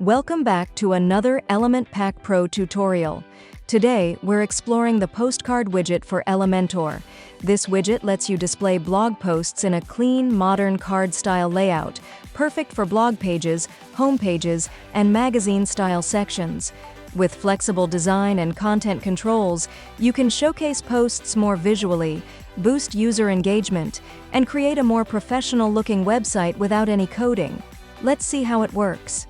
Welcome back to another Element Pack Pro tutorial. Today, we're exploring the postcard widget for Elementor. This widget lets you display blog posts in a clean, modern card-style layout, perfect for blog pages, home pages, and magazine-style sections. With flexible design and content controls, you can showcase posts more visually, boost user engagement, and create a more professional-looking website without any coding. Let's see how it works.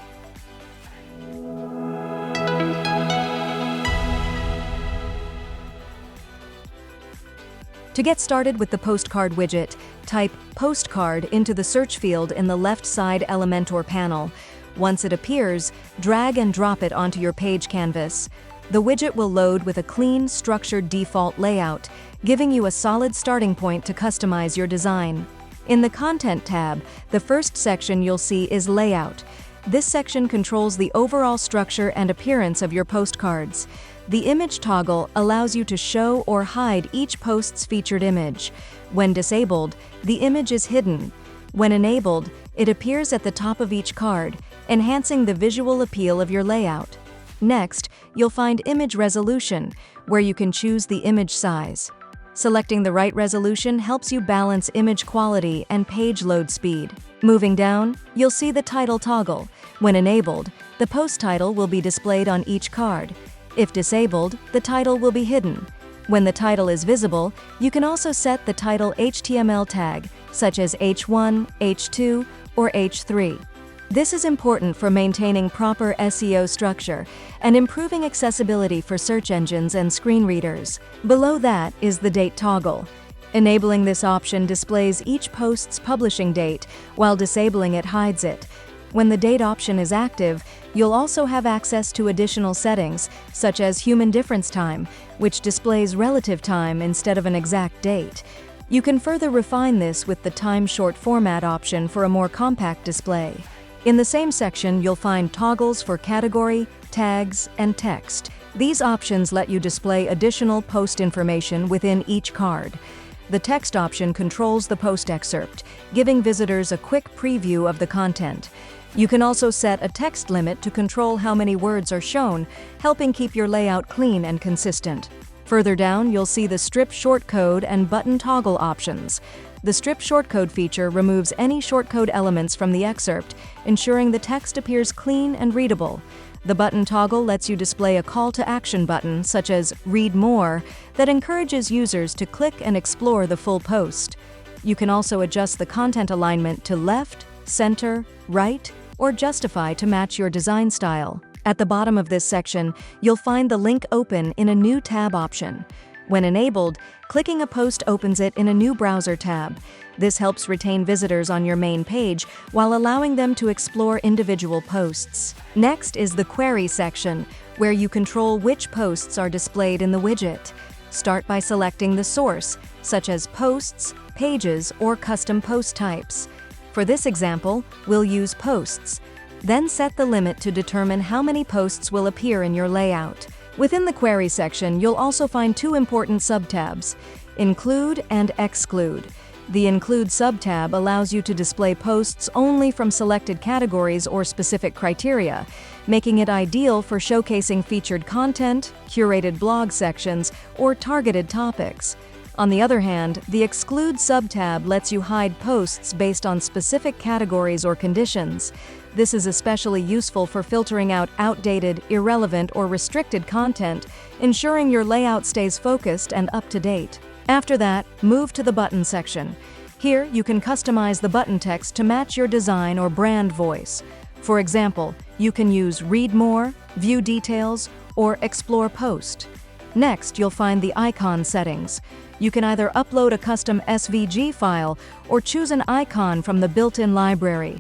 To get started with the postcard widget, type postcard into the search field in the left side Elementor panel. Once it appears, drag and drop it onto your page canvas. The widget will load with a clean, structured default layout, giving you a solid starting point to customize your design. In the Content tab, the first section you'll see is Layout. This section controls the overall structure and appearance of your postcards. The image toggle allows you to show or hide each post's featured image. When disabled, the image is hidden. When enabled, it appears at the top of each card, enhancing the visual appeal of your layout. Next, you'll find Image Resolution, where you can choose the image size. Selecting the right resolution helps you balance image quality and page load speed. Moving down, you'll see the title toggle. When enabled, the post title will be displayed on each card. If disabled, the title will be hidden. When the title is visible, you can also set the title HTML tag, such as H1, H2, or H3. This is important for maintaining proper SEO structure and improving accessibility for search engines and screen readers. Below that is the date toggle. Enabling this option displays each post's publishing date, while disabling it hides it. When the date option is active, you'll also have access to additional settings, such as human difference time, which displays relative time instead of an exact date. You can further refine this with the time short format option for a more compact display. In the same section, you'll find toggles for category, tags, and text. These options let you display additional post information within each card. The text option controls the post excerpt, giving visitors a quick preview of the content. You can also set a text limit to control how many words are shown, helping keep your layout clean and consistent. Further down, you'll see the strip shortcode and button toggle options. The strip shortcode feature removes any shortcode elements from the excerpt, ensuring the text appears clean and readable. The button toggle lets you display a call to action button, such as Read More, that encourages users to click and explore the full post. You can also adjust the content alignment to left, center, right, or justify to match your design style. At the bottom of this section, you'll find the link open in a new tab option. When enabled, clicking a post opens it in a new browser tab. This helps retain visitors on your main page while allowing them to explore individual posts. Next is the Query section, where you control which posts are displayed in the widget. Start by selecting the source, such as posts, pages, or custom post types. For this example, we'll use posts. Then set the limit to determine how many posts will appear in your layout. Within the Query section, you'll also find two important subtabs: Include and Exclude. The Include subtab allows you to display posts only from selected categories or specific criteria, making it ideal for showcasing featured content, curated blog sections, or targeted topics. On the other hand, the Exclude subtab lets you hide posts based on specific categories or conditions. This is especially useful for filtering out outdated, irrelevant, or restricted content, ensuring your layout stays focused and up to date. After that, move to the Button section. Here, you can customize the button text to match your design or brand voice. For example, you can use Read More, View Details, or Explore Post. Next, you'll find the icon settings. You can either upload a custom SVG file or choose an icon from the built-in library.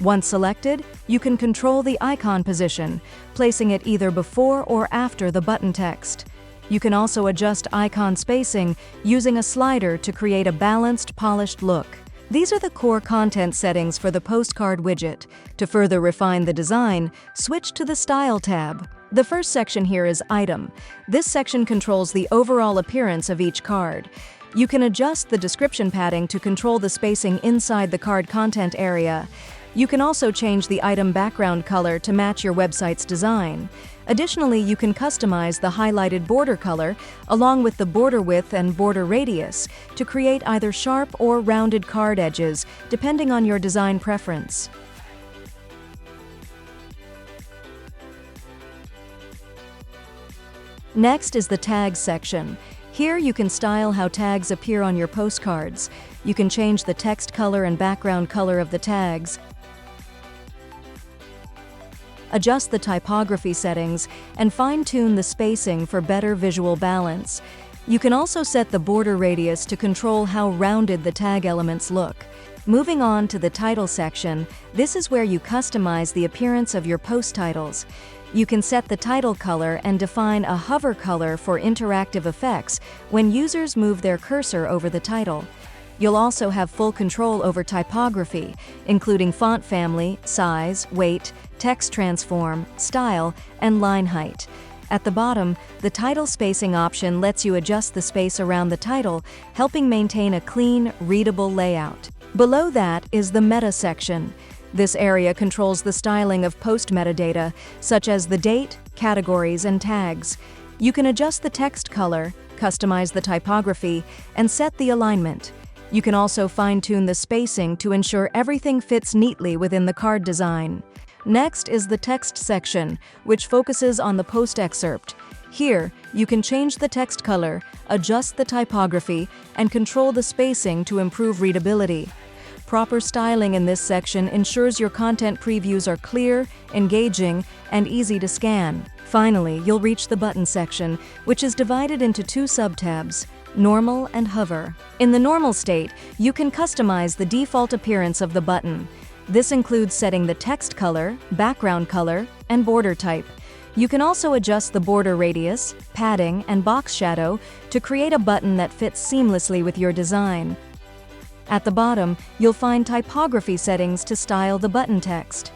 Once selected, you can control the icon position, placing it either before or after the button text. You can also adjust icon spacing using a slider to create a balanced, polished look. These are the core content settings for the postcard widget. To further refine the design, switch to the Style tab. The first section here is Item. This section controls the overall appearance of each card. You can adjust the description padding to control the spacing inside the card content area. You can also change the item background color to match your website's design. Additionally, you can customize the highlighted border color along with the border width and border radius to create either sharp or rounded card edges, depending on your design preference. Next is the tags section. Here you can style how tags appear on your postcards. You can change the text color and background color of the tags, adjust the typography settings, and fine-tune the spacing for better visual balance. You can also set the border radius to control how rounded the tag elements look. Moving on to the title section, this is where you customize the appearance of your post titles. You can set the title color and define a hover color for interactive effects when users move their cursor over the title. You'll also have full control over typography, including font family, size, weight, text transform, style, and line height. At the bottom, the title spacing option lets you adjust the space around the title, helping maintain a clean, readable layout. Below that is the meta section. This area controls the styling of post metadata, such as the date, categories, and tags. You can adjust the text color, customize the typography, and set the alignment. You can also fine-tune the spacing to ensure everything fits neatly within the card design. Next is the text section, which focuses on the post excerpt. Here, you can change the text color, adjust the typography, and control the spacing to improve readability. Proper styling in this section ensures your content previews are clear, engaging, and easy to scan. Finally, you'll reach the button section, which is divided into two subtabs: Normal and Hover. In the normal state, you can customize the default appearance of the button. This includes setting the text color, background color, and border type. You can also adjust the border radius, padding, and box shadow to create a button that fits seamlessly with your design. At the bottom, you'll find typography settings to style the button text.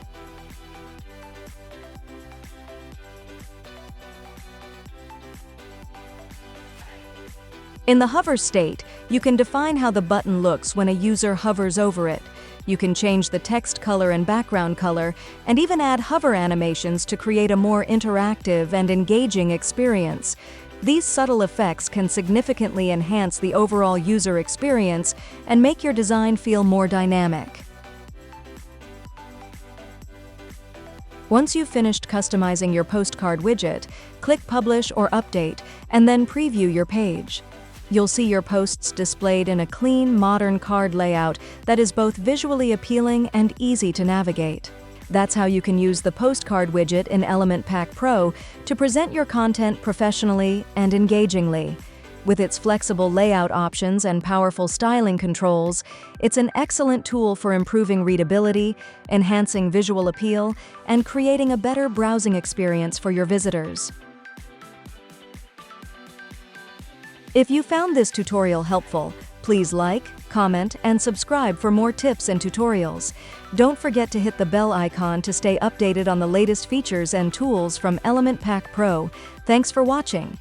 In the hover state, you can define how the button looks when a user hovers over it. You can change the text color and background color, and even add hover animations to create a more interactive and engaging experience. These subtle effects can significantly enhance the overall user experience and make your design feel more dynamic. Once you've finished customizing your postcard widget, click Publish or Update, and then preview your page. You'll see your posts displayed in a clean, modern card layout that is both visually appealing and easy to navigate. That's how you can use the postcard widget in Element Pack Pro to present your content professionally and engagingly. With its flexible layout options and powerful styling controls, it's an excellent tool for improving readability, enhancing visual appeal, and creating a better browsing experience for your visitors. If you found this tutorial helpful, please like, comment, and subscribe for more tips and tutorials. Don't forget to hit the bell icon to stay updated on the latest features and tools from Element Pack Pro. Thanks for watching.